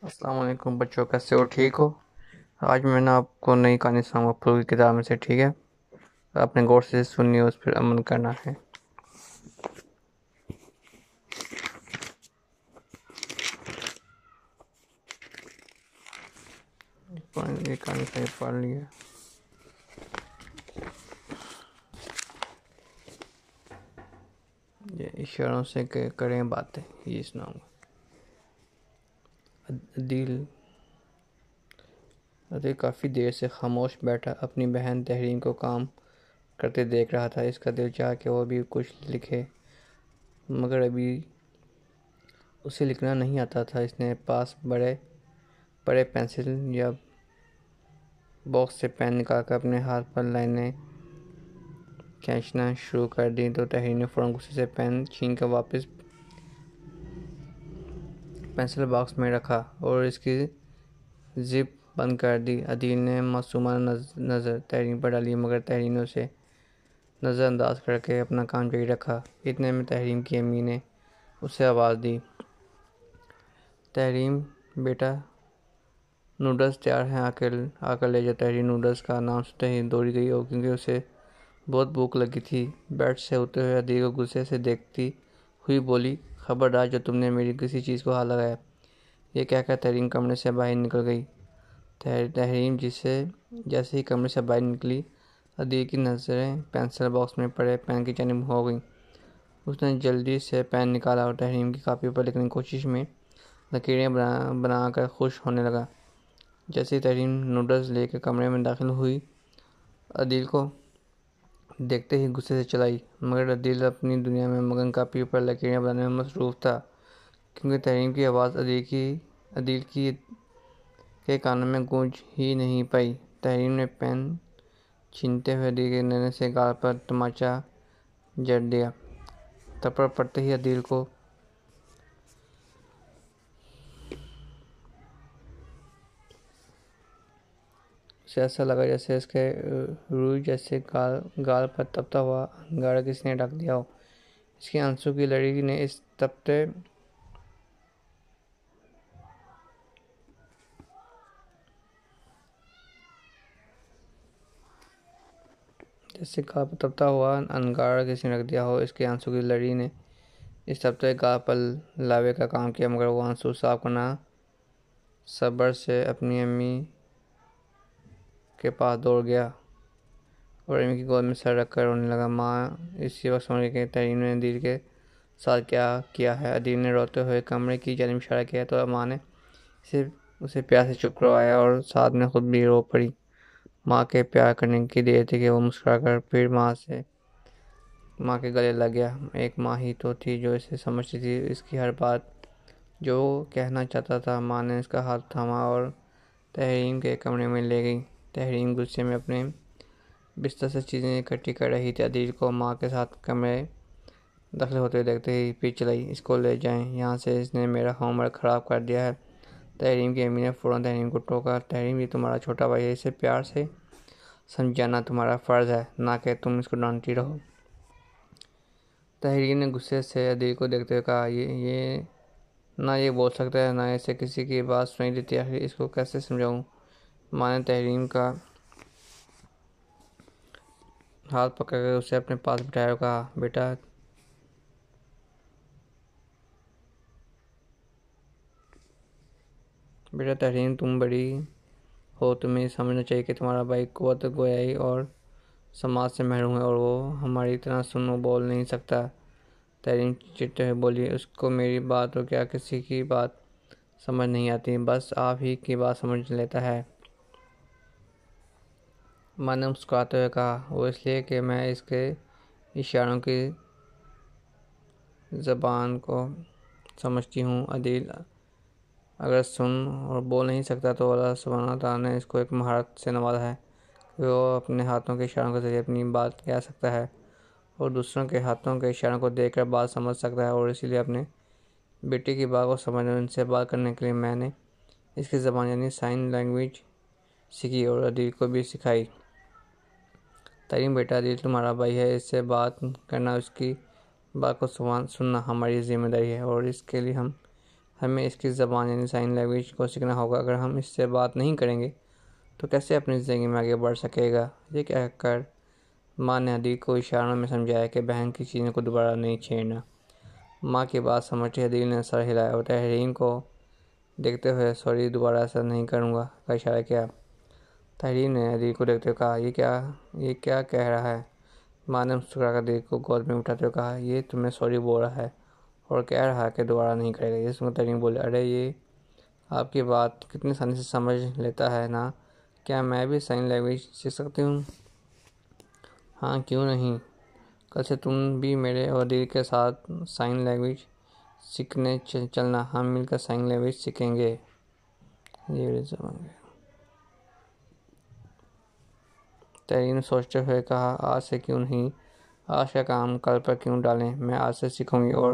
السلام علیکم بچوں، کیسے ہو؟ ٹھیک ہو؟ آج میں آپ کو نئی کہانی سناؤں گا پھول کی کتاب میں سے، ٹھیک ہے؟ آپ نے غور سے سننی ہے، اس پر عمل کرنا ہے۔ یہ کہانی سے پڑھ لی ہے۔ یہ اشاروں سے کریں باتیں، یہ سناؤں گا۔ عدیل کافی دیر سے خاموش بیٹھا اپنی بہن تحریم کو کام کرتے دیکھ رہا تھا۔ اس کا دل چاہا کہ وہ بھی کچھ لکھے، مگر ابھی اسے لکھنا نہیں آتا تھا۔ اس نے پاس بڑے پینسل یا باکس سے پین نکال کر اپنے ہاتھ پر لائنیں کھینچنا شروع کر دی تو تحریم نے فوراً غصے سے پین چھین کر واپس پینسل باکس میں رکھا اور اس کی زپ بند کر دی۔ عدیل نے معصومانہ نظر تحریم پر ڈالی، مگر تحریم نے اسے نظر انداز کر کے اپنا کام جاری رکھا۔ اتنے میں تحریم کی امی نے اسے آواز دی، تحریم بیٹا، نوڈلز تیار ہیں، آ کر لے جا۔ تحریم نوڈلز کا نام سنتے ہی دوڑی گئی، اور کیونکہ اسے بہت بھوک لگی تھی، بیڈ سے اٹھتے ہوئے عدیل کو غصے سے دیکھتی ہوئی بولی، خبردار جو تم نے میری کسی چیز کو ہاتھ لگایا۔ یہ کہہ کر تحریم کمرے سے باہر نکل گئی۔ تحریم جیسے ہی کمرے سے باہر نکلی، عدیل کی نظریں پینسل باکس میں پڑے پین کی جانب ہو گئیں۔ اس نے جلدی سے پین نکالا اور تحریم کی کاپی پر لکھنے کی کوشش میں لکیریں بنا کر خوش ہونے لگا۔ جیسے ہی تحریم نوڈلز لے کر کمرے میں داخل ہوئی، عدیل کو دیکھتے ہی غصے سے چلائی، مگر عدیل اپنی دنیا میں مگن کاپی پر لکیریں بنانے میں مصروف تھا، کیونکہ تحریم کی آواز عدیل کے کانوں میں گونج ہی نہیں پائی۔ تحریم نے پین چھینتے ہوئے عدیل کے نینے سے گال پر تماچا جڑ دیا۔ تھپڑ پڑتے ہی عدیل کو اسے ایسا لگا جیسے اس کے روئی جیسے گال پر تپتا ہوا انگارہ کسی نے ڈال دیا ہو۔ اس کی آنسو کی لڑی نے اس تپتے جیسے گال پر تپتا ہوا انگارہ کسی نے رکھ دیا ہو۔ اس کے آنسو کی لڑی نے اس تپتے گال پر لاوے کا کام کیا، مگر وہ آنسو صاف کرنا صبر سے اپنی امی کے پاس دوڑ گیا اور امی کی گود میں سر رکھ کر رونے لگا۔ ماں اسی وقت سمجھ گئی کہ تحریم نے عدیل کے ساتھ کیا کیا ہے۔ عدیل نے روتے ہوئے کمرے کی جانب اشارہ کیا تو ماں نے اسے پیار سے چپ کروایا اور ساتھ میں خود بھی رو پڑی۔ ماں کے پیار کرنے کی دیر تھی کہ وہ مسکرا کر پھر ماں کے گلے لگ گیا۔ ایک ماں ہی تو تھی جو اسے سمجھتی تھی، اس کی ہر بات جو وہ کہنا چاہتا تھا۔ ماں نے اس کا ہاتھ تھاما اور تحریم کے کمرے میں لے گئی۔ تحریم غصے میں اپنے بستر سے چیزیں اکٹھی کر رہی تھی۔ عدیل کو ماں کے ساتھ کمرے داخل ہوتے ہوئے دیکھتے ہی پیچھے چلائی، اس کو لے جائیں یہاں سے، اس نے میرا ہوم ورک خراب کر دیا ہے۔ تحریم کی امی نے فوراً تحریم کو ٹوکا، تحریم یہ تمہارا چھوٹا بھائی ہے، اسے پیار سے سمجھانا تمہارا فرض ہے، نہ کہ تم اس کو ڈانٹتی رہو۔ تحریم نے غصے سے عدیل کو دیکھتے ہوئے کہا، یہ نہ یہ بول سکتا ہے، نہ اسے کسی کی بات سنائی دیتی، آخر اس کو کیسے سمجھاؤں؟ ماں نے تحریم کا ہاتھ پکڑ کر اسے اپنے پاس بٹھایا اور کہا، بیٹا تحریم، تم بڑی ہو، تمہیں یہ سمجھنا چاہیے کہ تمہارا بھائی قوت گویائی اور سماعت سے محروم ہے، اور وہ ہماری طرح سن و بول نہیں سکتا۔ تحریم چڑھتے ہوئے بولی، اس کو میری بات اور کیا کسی کی بات سمجھ نہیں آتی، بس آپ ہی کی بات سمجھ لیتا ہے۔ ماں نے مسکراتے ہوئے کہا، وہ اس لیے کہ میں اس کے اشاروں کی زبان کو سمجھتی ہوں۔ عدیل اگر سن اور بول نہیں سکتا تو اللہ سبحانہ وتعالیٰ نے اس کو ایک مہارت سے نوازا ہے کہ وہ اپنے ہاتھوں کے اشاروں کے ذریعے اپنی بات کہہ سکتا ہے اور دوسروں کے ہاتھوں کے اشاروں کو دیکھ کر بات سمجھ سکتا ہے، اور اسی لیے اپنے بیٹے کی بات کو سمجھنے اور ان سے بات کرنے کے لیے میں نے اس کی زبان یعنی سائن لینگویج سیکھی اور عدیل کو بھی سکھائی۔ تحریم بیٹا، عدیل تمہارا بھائی ہے، اس سے بات کرنا، اس کی بات کو سننا ہماری ذمہ داری ہے، اور اس کے لیے ہم ہمیں اس کی زبان یعنی سائن لینگویج کو سیکھنا ہوگا۔ اگر ہم اس سے بات نہیں کریں گے تو کیسے اپنی زندگی میں آگے بڑھ سکے گا؟ یہ کہہ کر ماں نے عدیل کو اشاروں میں سمجھایا کہ بہن کی چیزوں کو دوبارہ نہیں چھیڑنا۔ ماں کی بات سمجھتے عدیل نے سر ہلایا اور تحریم کو دیکھتے ہوئے سوری دوبارہ ایسا نہیں کروں گا کا اشارہ کیا۔ تحریم نے عدیل کو دیکھتے ہوئے کہا یہ کیا کہہ رہا ہے؟ ماں نے مسکرا کر عدیل کو گود میں اٹھاتے ہوئے کہا یہ تمہیں سوری بول رہا ہے اور کہہ رہا ہے کہ دوبارہ نہیں کرے گا۔ یہ سن کر تحریم بولے ارے یہ آپ کی بات کتنی آسانی سے سمجھ لیتا ہے نا، کیا میں بھی سائن لینگویج سیکھ سکتی ہوں؟ ہاں کیوں نہیں، کل سے تم بھی میرے اور عدیل کے ساتھ سائن لینگویج سیکھنے چلنا، ہم مل کر سائن لینگویج سیکھیں گے۔ تحریم نے سوچتے ہوئے کہا آج سے کیوں نہیں، آج کا کام کل پر کیوں ڈالیں، میں آج سے سیکھوں گی اور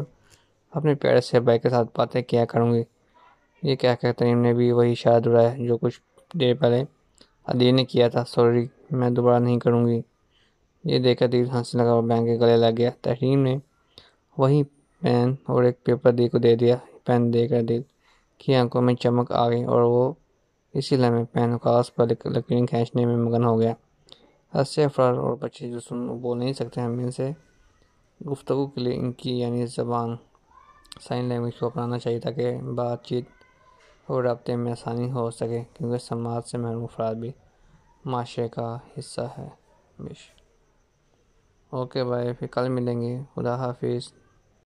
اپنے پیارے سے بھائی کے ساتھ باتیں کیا کروں گی۔ یہ کہہ کر تحریم نے بھی وہی اشارہ دہرایا جو کچھ دیر پہلے عدیل نے کیا تھا، سوری میں دوبارہ نہیں کروں گی۔ یہ دیکھ کر عدیل ہنسنے لگا اور بہن کے گلے لگ گیا۔ تحریم نے وہی پین اور ایک پیپر عدیل کو دے دیا۔ پین دے کر عدیل کی آنکھوں میں چمک آ گئی اور وہ اسی لمحے پین اور کاغذ پر لکیریں کھینچنے میں مگن ہو گیا۔ ایسے افراد اور بچے جو بول نہیں سکتے، ہمیں ان سے گفتگو کے لیے ان کی یعنی زبان سائن لینگویج کو اپنانا چاہیے تاکہ بات چیت اور رابطے میں آسانی ہو سکے، کیونکہ سماج سے محروم افراد بھی معاشرے کا حصہ ہے۔ اوکے بھائی، پھر کل ملیں گے، خدا حافظ۔